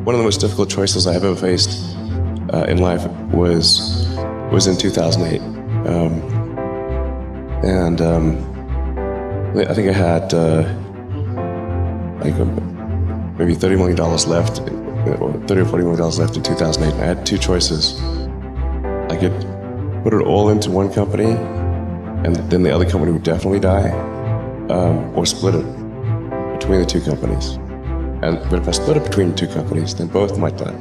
One of the most difficult choices I have ever faced in life was in 2008. I think I had maybe $30 million left, or $30 or $40 million left in 2008. I had two choices. I could put it all into one company, and then the other company would definitely die, or split it between the two companies. But if I split it between two companies, then both might die.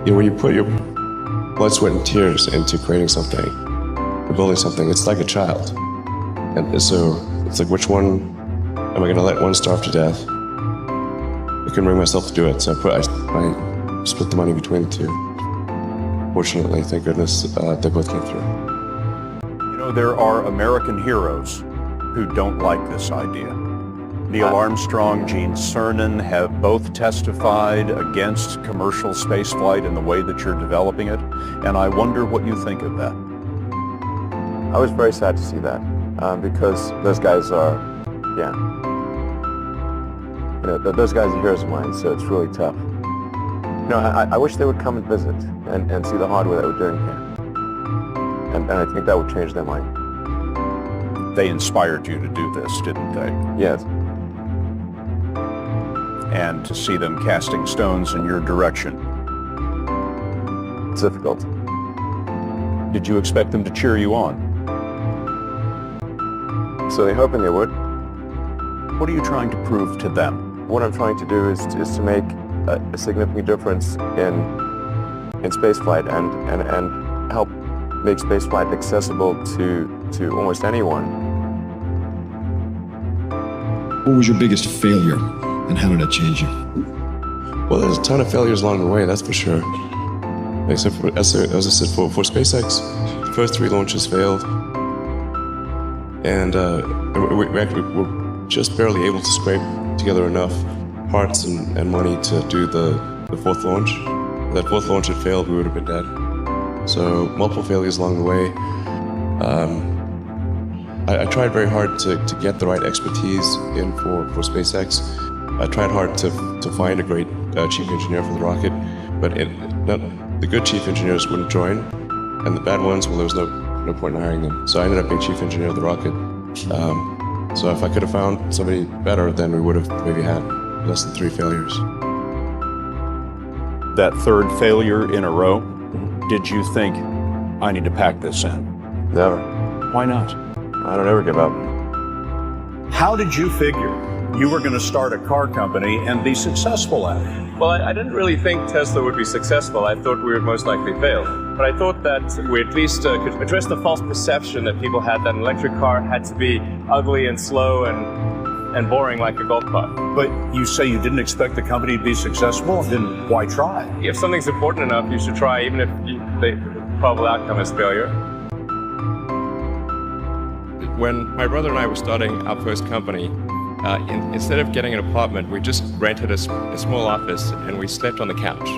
When you put your blood, sweat, and tears into creating something, or building something, it's like a child. And so it's like, which one am I going to let one starve to death? I couldn't bring myself to do it, so I split the money between the two. Fortunately, thank goodness, they both came through. You know, there are American heroes who don't like this idea. Neil Armstrong, Gene Cernan have both testified against commercial spaceflight in the way that you're developing it, and I wonder what you think of that. I was very sad to see that, because those guys are, those guys are heroes of mine, so it's really tough. You know, I wish they would come and visit and see the hardware that we're doing here. And I think that would change their mind. They inspired you to do this, didn't they? Yes. And to see them casting stones in your direction. It's difficult. Did you expect them to cheer you on? So they're hoping they would. What are you trying to prove to them? What I'm trying to do is to make a significant difference in spaceflight and help make spaceflight accessible to almost anyone. What was your biggest failure, and how did it change you? Well, there's a ton of failures along the way, that's for sure. Except for, as I said, for SpaceX, the first 3 launches failed. And we were just barely able to scrape together enough parts and money to do the 4th launch. If that 4th launch had failed, we would have been dead. So multiple failures along the way. I tried very hard to get the right expertise in for SpaceX. I tried hard to find a great chief engineer for the rocket, but the good chief engineers wouldn't join, and the bad ones, well, there was no point in hiring them. So I ended up being chief engineer of the rocket. So if I could have found somebody better, then we would have maybe had less than 3 failures. That 3rd failure in a row, did you think, I need to pack this in? Never. Why not? I don't ever give up. How did you figure you were going to start a car company and be successful at it? Well, I didn't really think Tesla would be successful. I thought we would most likely fail. But I thought that we at least could address the false perception that people had that an electric car had to be ugly and slow and boring like a golf cart. But you say you didn't expect the company to be successful, then why try? If something's important enough, you should try, even if the probable outcome is failure. When my brother and I were starting our first company, instead of getting an apartment, we just rented a small office and we slept on the couch.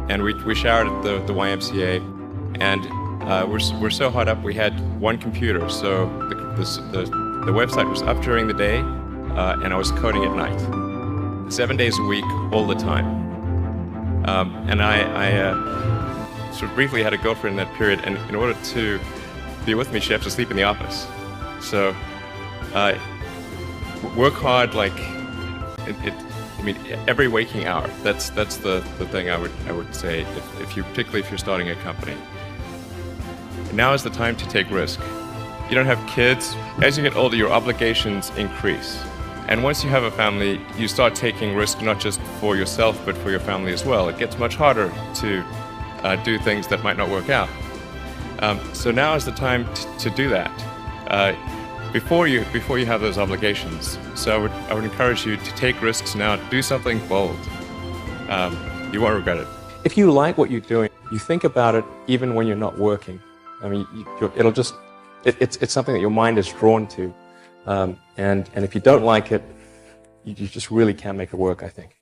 And we showered at the YMCA, and we're so hot up we had one computer, so the website was up during the day, and I was coding at night, 7 days a week, all the time. And I sort of briefly had a girlfriend in that period, and in order to be with me, she had to sleep in the office. So work hard, like every waking hour. That's the thing I would say, particularly if you're starting a company. Now is the time to take risk. You don't have kids. As you get older, your obligations increase. And once you have a family, you start taking risk not just for yourself, but for your family as well. It gets much harder to do things that might not work out. So now is the time to do that. Before you have those obligations. So I would encourage you to take risks now, do something bold. You won't regret it. If you like what you're doing, you think about it even when you're not working. I mean, it's something that your mind is drawn to. And if you don't like it, you just really can't make it work, I think.